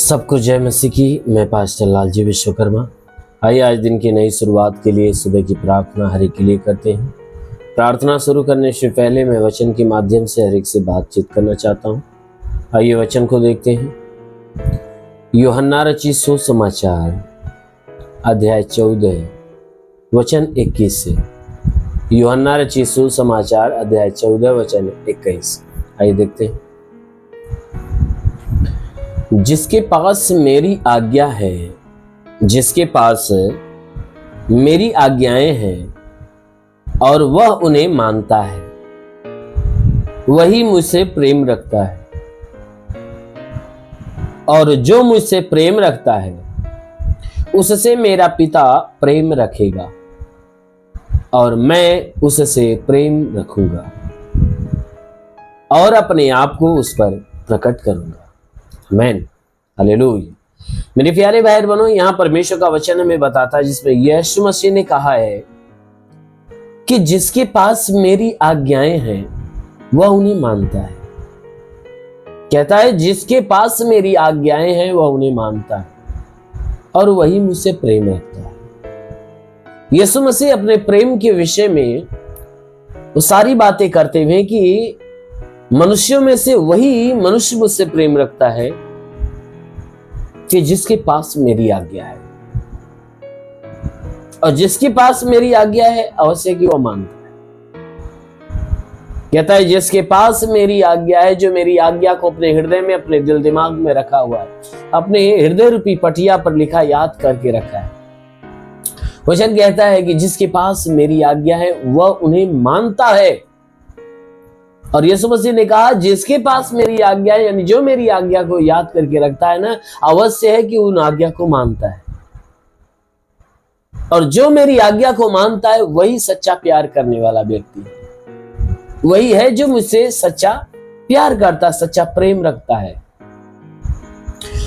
सबको जय मसीह की। मैं पास्टर लालजी विश्वकर्मा। आइए आज दिन की नई शुरुआत के लिए सुबह की प्रार्थना हर एक के लिए करते हैं। प्रार्थना शुरू करने से पहले मैं वचन के माध्यम से हर एक से बातचीत करना चाहता हूँ। आइए वचन को देखते हैं। यूहन्ना रचित सुसमाचार अध्याय 14 वचन 21 से। यूहन्ना रचित सुसमाचार अध्याय 14 वचन 21। आइए देखते हैं। जिसके पास मेरी आज्ञा है, जिसके पास मेरी आज्ञाएं हैं और वह उन्हें मानता है, वही मुझसे प्रेम रखता है। और जो मुझसे प्रेम रखता है उससे मेरा पिता प्रेम रखेगा और मैं उससे प्रेम रखूंगा और अपने आप को उस पर प्रकट करूंगा। आमीन, हालेलुया। मेरे प्यारे भाई बहनों, यहां परमेश्वर का वचन हमें बताता है जिसमें यीशु मसीह ने कहा है कि जिसके पास मेरी आज्ञाएं हैं वह उन्हें मानता है। कहता है जिसके पास मेरी आज्ञाएं हैं वह उन्हें मानता है और वही मुझसे प्रेम रखता है। यीशु मसीह अपने प्रेम के विषय में वो सारी बातें करते हुए कि मनुष्यों में से वही मनुष्य मुझसे प्रेम रखता है कि जिसके पास मेरी आज्ञा है, और जिसके पास मेरी आज्ञा है अवश्य कि वह मानता है। कहता है जिसके पास मेरी आज्ञा है, जो मेरी आज्ञा को अपने हृदय में, अपने दिल दिमाग में रखा हुआ है, अपने हृदय रूपी पटिया पर लिखा याद करके रखा है। वचन कहता है कि जिसके पास मेरी आज्ञा है वह उन्हें मानता है। और यीशु मसीह ने कहा जिसके पास मेरी आज्ञा है, यानी जो मेरी आज्ञा को याद करके रखता है ना, अवश्य है कि उन आज्ञा को मानता है। और जो मेरी आज्ञा को मानता है वही सच्चा प्यार करने वाला व्यक्ति है। वही है जो मुझसे सच्चा प्यार करता, सच्चा प्रेम रखता है।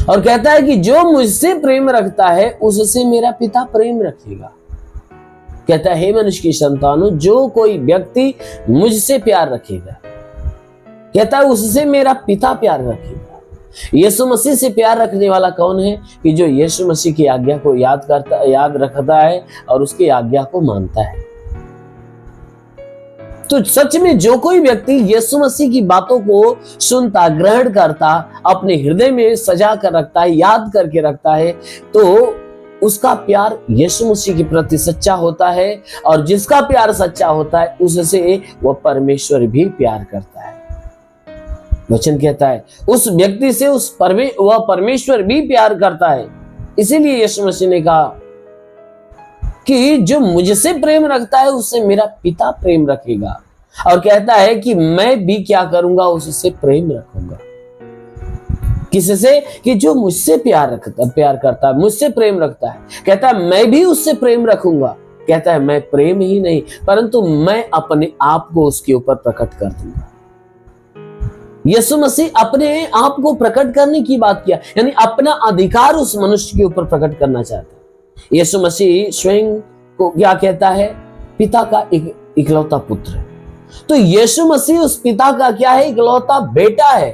और कहता है कि जो मुझसे प्रेम रखता है उससे मेरा पिता प्रेम रखेगा। कहता है मनुष्य की संतानों, जो कोई व्यक्ति मुझसे प्यार रखेगा, कहता है उससे मेरा पिता प्यार रखेगा। यीशु मसीह से प्यार रखने वाला कौन है? कि जो यीशु मसीह की आज्ञा को याद रखता है और उसकी आज्ञा को मानता है। तो सच में जो कोई व्यक्ति यीशु मसीह की बातों को सुनता, ग्रहण करता, अपने हृदय में सजा कर रखता है, याद करके रखता है, तो उसका प्यार यीशु मसीह के प्रति सच्चा होता है। और जिसका प्यार सच्चा होता है उससे वह परमेश्वर भी प्यार करता है। वचन कहता है उस व्यक्ति से वह परमेश्वर भी प्यार करता है। इसीलिए यीशु मसीह ने कहा कि जो मुझसे प्रेम रखता है उससे मेरा पिता प्रेम रखेगा। और कहता है कि मैं भी क्या करूंगा, उससे प्रेम रखूंगा। किससे? कि जो मुझसे प्यार करता है, मुझसे प्रेम रखता है। कहता है मैं भी उससे प्रेम रखूंगा। कहता है मैं प्रेम ही नहीं परंतु मैं अपने आप को उसके ऊपर प्रकट कर दूंगा। यीशु मसीह अपने आप को प्रकट करने की बात किया, यानी अपना अधिकार उस मनुष्य के ऊपर प्रकट करना चाहता है। यीशु मसीह स्वयं को क्या कहता है? पिता का इकलौता पुत्र है। तो यीशु मसीह उस पिता का क्या है? इकलौता बेटा है।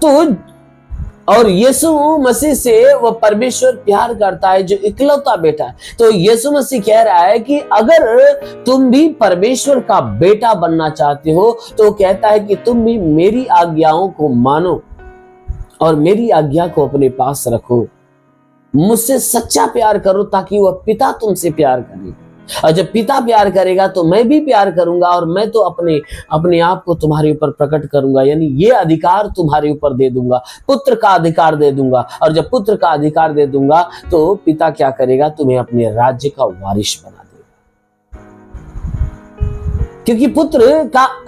तो और यीशु मसीह से वह परमेश्वर प्यार करता है जो इकलौता बेटा है। तो यीशु मसीह कह रहा है कि अगर तुम भी परमेश्वर का बेटा बनना चाहते हो तो कहता है कि तुम भी मेरी आज्ञाओं को मानो और मेरी आज्ञा को अपने पास रखो, मुझसे सच्चा प्यार करो ताकि वह पिता तुमसे प्यार करे। और जब पिता प्यार करेगा तो मैं भी प्यार करूंगा और मैं तो अपने आप को तुम्हारे ऊपर प्रकट करूंगा, यानी ये अधिकार तुम्हारे ऊपर दे दूंगा, पुत्र का अधिकार दे दूंगा। और जब पुत्र का अधिकार दे दूंगा तो पिता क्या करेगा? तुम्हें अपने राज्य का वारिस बना देगा। क्योंकि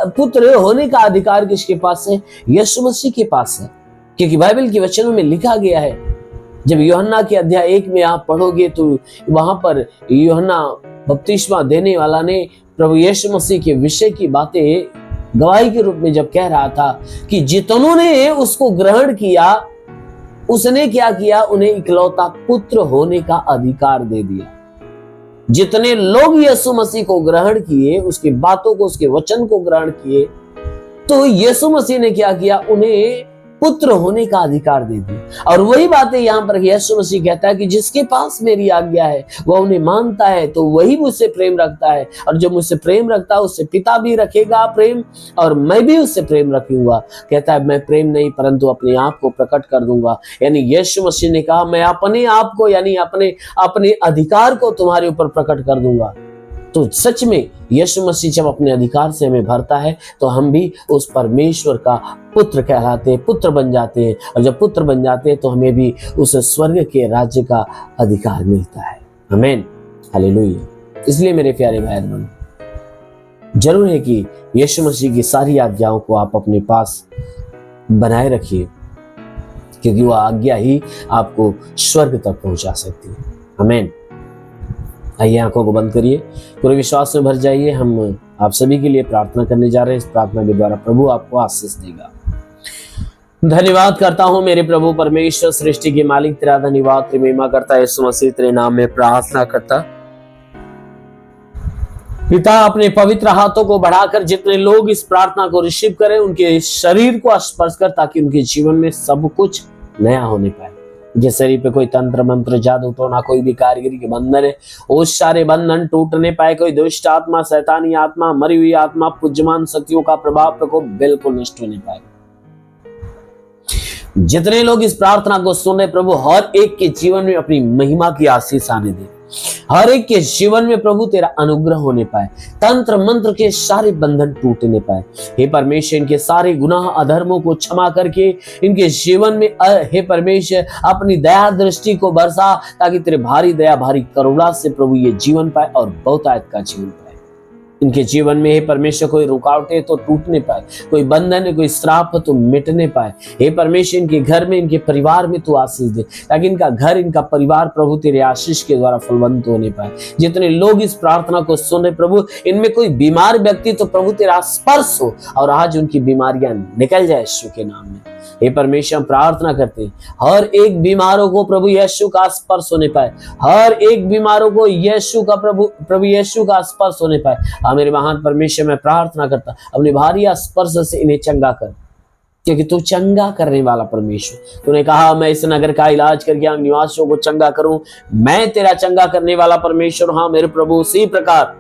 पुत्र होने का अधिकार किसके पास है? यीशु मसीह के पास है। क्योंकि बाइबल के वचनों में लिखा गया है, जब यूहन्ना के अध्याय 1 में आप पढ़ोगे तो वहां पर यूहन्ना बपतिस्मा देने वाला ने प्रभु यीशु मसीह के विषय की बातें गवाही के रूप में जब कह रहा था कि जितनों ने उसको ग्रहण किया उसने क्या किया? उन्हें इकलौता पुत्र होने का अधिकार दे दिया। जितने लोग यीशु मसीह को ग्रहण किए, उसकी बातों को, उसके वचन को ग्रहण किए, तो यीशु मसीह ने क्या किया? उन्हें पुत्र होने का अधिकार दे दिया। और वही बातें यहाँ पर यीशु मसीह कहता है कि जिसके पास मेरी आज्ञा है वह उन्हें मानता है तो वही मुझसे प्रेम रखता है, और जो मुझसे प्रेम रखता है उससे पिता भी रखेगा प्रेम, और मैं भी उससे प्रेम रखूंगा। कहता है मैं प्रेम नहीं परंतु अपने आप को प्रकट कर दूंगा। यानी यीशु मसीह ने कहा मैं अपने आप को यानी अपने अधिकार को तुम्हारे ऊपर प्रकट कर दूंगा। तो सच में यीशु मसीह जब अपने अधिकार से हमें भरता है तो हम भी उस परमेश्वर का पुत्र कहलाते हैं, पुत्र बन जाते हैं, और जब पुत्र बन जाते हैं तो हमें भी उस स्वर्ग के राज्य का अधिकार मिलता है। आमीन, हालेलुया। इसलिए मेरे प्यारे भाई बहनों, जरूर है कि यीशु मसीह की सारी आज्ञाओं को आप अपने पास बनाए रखिए, क्योंकि वह आज्ञा ही आपको स्वर्ग तक पहुंचा सकती है। आमीन। आइए आंखों को बंद करिए, पूरे विश्वास में भर जाइए। हम आप सभी के लिए प्रार्थना करने जा रहे हैं। इस प्रार्थना के द्वारा प्रभु आपको आशीष देगा। धन्यवाद करता हूं मेरे प्रभु परमेश्वर, सृष्टि के मालिक, तेरा धन्यवाद, तेरी महिमा करता है यीशु मसीह, तेरे नाम में प्रार्थना करता। पिता, अपने पवित्र हाथों को बढ़ाकर जितने लोग इस प्रार्थना को रिसीव करें उनके शरीर को स्पर्श कर, ताकि उनके जीवन में सब कुछ नया होने पाए। जिस शरीर पे कोई तंत्र मंत्र जादू टोना कोई भी कारीगरी के बंधन है, वो सारे बंधन टूटने पाए। कोई दुष्ट आत्मा, शैतानी आत्मा, मरी हुई आत्मा, पूज्यमान शक्तियों का प्रभाव प्रकोप बिल्कुल नष्ट होने पाए। जितने लोग इस प्रार्थना को सुन रहे प्रभु, हर एक के जीवन में अपनी महिमा की आशीष आने दे। हर एक के जीवन में प्रभु तेरा अनुग्रह होने पाए, तंत्र मंत्र के सारे बंधन टूटने पाए। हे परमेश्वर, इनके सारे गुनाह अधर्मों को क्षमा करके इनके जीवन में हे परमेश्वर अपनी दया दृष्टि को बरसा, ताकि तेरे भारी दया भारी करुणा से प्रभु ये जीवन पाए और बहुतायत का जीवन पाए। इनके जीवन में हे परमेश्वर कोई रुकावटें तो टूटने पाए, कोई बंधन है, कोई श्राप तो मिटने पाए। हे परमेश्वर, इनके घर में, इनके परिवार में तू आशीष दे, ताकि इनका घर, इनका परिवार प्रभु तेरे आशीष के द्वारा फलवंत होने पाए। जितने लोग इस प्रार्थना को सुन रहे प्रभु, इनमें कोई बीमार व्यक्ति तो प्रभु तेरा स्पर्श हो और आज उनकी बीमारियां निकल जाए यीशु के नाम में। हे परमेश्वर, हम प्रार्थना करते हैं हर एक बीमारों को प्रभु यीशु का स्पर्श होने पाए, हर एक बीमारों को यीशु का प्रभु यीशु का स्पर्श होने पाए। हाँ मेरे महान परमेश्वर, मैं प्रार्थना करता अपने भारी स्पर्श से इन्हें चंगा कर, क्योंकि तू चंगा करने वाला परमेश्वर। तूने कहा मैं इस नगर का इलाज करके यहाँ निवासियों को चंगा करूं, मैं तेरा चंगा करने वाला परमेश्वर। हाँ मेरे प्रभु, उसी प्रकार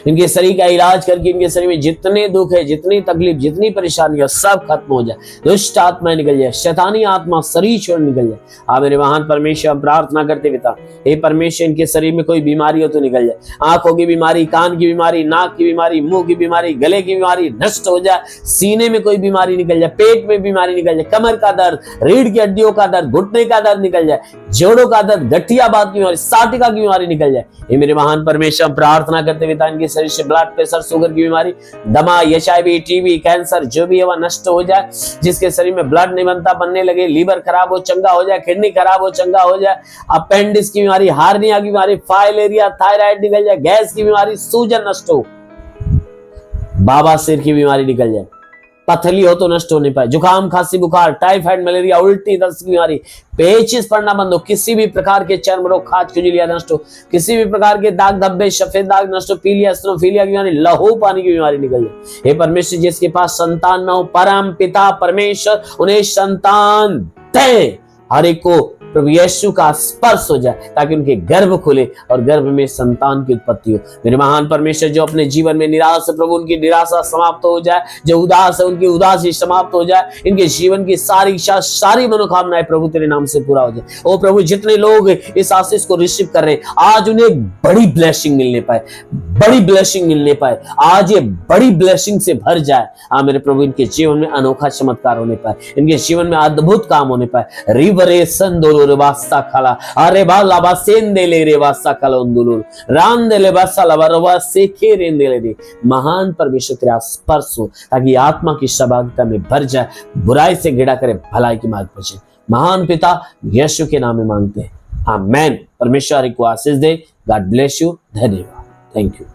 इनके शरीर का इलाज करके इनके शरीर में जितने दुख है, जितनी तकलीफ, जितनी परेशानियां सब खत्म हो जाए, दुष्ट आत्मा निकल जाए, शैतानी आत्मा शरीर छोड़ निकल जाए। हाँ मेरे महान परमेश्वर, हम प्रार्थना करते पिता, हे परमेश्वर, इनके शरीर में कोई बीमारी हो तो निकल जाए। आंखों की बीमारी, कान की बीमारी, नाक की बीमारी, मुंह की बीमारी, गले की बीमारी नष्ट हो जाए। सीने में कोई बीमारी निकल जाए, पेट में बीमारी निकल जाए, कमर का दर्द, रीढ़ की हड्डियों का दर्द, घुटने का दर्द निकल जाए, जोड़ों का दर्द, गठियाबाद की बीमारी, साटिका की बीमारी निकल जाए। हे मेरे महान परमेश्वर, हम प्रार्थना करते पिता, इनके शरीर से ब्लड प्रेशर, शुगर की बीमारी, दमा, HIV, टीबी, कैंसर जो भी है वह नष्ट हो जाए। जिसके शरीर में ब्लड नहीं बनता, बनने लगे, लीवर खराब हो चंगा हो जाए, किडनी खराब हो चंगा हो जाए, अपेंडिक्स की बीमारी, हार्निया की बीमारी, फाइलेरिया, थायराइड निकल जाए, गैस की बीमारी, सूजन नष्ट हो, बाबा सिर की बीमारी निकल जाए, पथरी हो तो नष्ट होने पाए, जुकाम, खांसी, बुखार, टाइफाइड, मलेरिया, उल्टी, दस्त की बीमारी, पेचिश पड़ना बंद हो, किसी भी प्रकार के चर्म रोग, खाज खुजलियां नष्ट हो, किसी भी प्रकार के दाग धब्बे, सफेद दाग नष्ट हो, पीलिया, एसिनोफिलिया की बीमारी, लहू पानी की बीमारी निकल जाए। हे परमेश्वर, जिसके पास संतान ना हो, परम पिता परमेश्वर उन्हें संतान दे। हर एक को प्रभु यीशु का स्पर्श हो जाए, ताकि उनके गर्भ खुले और गर्भ में संतान की उत्पत्ति हो। मेरे महान परमेश्वर, जो अपने जीवन में निराश है प्रभु, उनकी निराशा समाप्त हो जाए, जो उदास है उनकी उदासी समाप्त हो जाए, इनके जीवन की सारी इच्छा, सारी मनोकामनाएं प्रभु तेरे नाम से पूरा हो जाए। ओ प्रभु, जितने लोग इस आशीष को रिसीव कर रहे हैं, आज उन्हें एक बड़ी ब्लेसिंग मिलने पाए, बड़ी ब्लेसिंग मिलने पाए, आज ये बड़ी ब्लेसिंग से भर जाए। हाँ मेरे प्रभु, इनके जीवन में अनोखा चमत्कार होने पाए, इनके जीवन में अद्भुत काम होने पाए। रिवरे संदोलो रेवास्ता खाला, अरे बाला बासेंदे ले रेवास्ता खाला उंदुलुर रांदे ले बासाला बरवा सेखे रेंदे ले रे। महान परमेश्वर तेरा स्पर्श हो, ताकि आत्मा की सहभागिता में भर जाए, बुराई से घिरा करे, भलाई की मार्ग पर चले। महान पिता यीशु के नाम में मांगते हैं, आमीन। परमेश्वर को आशीष दे। God bless you. धन्यवाद। Thank you.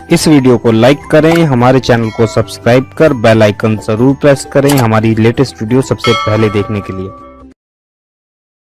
इस वीडियो को लाइक करें, हमारे चैनल को सब्सक्राइब कर बेल आइकन जरूर प्रेस करें हमारी लेटेस्ट वीडियो सबसे पहले देखने के लिए।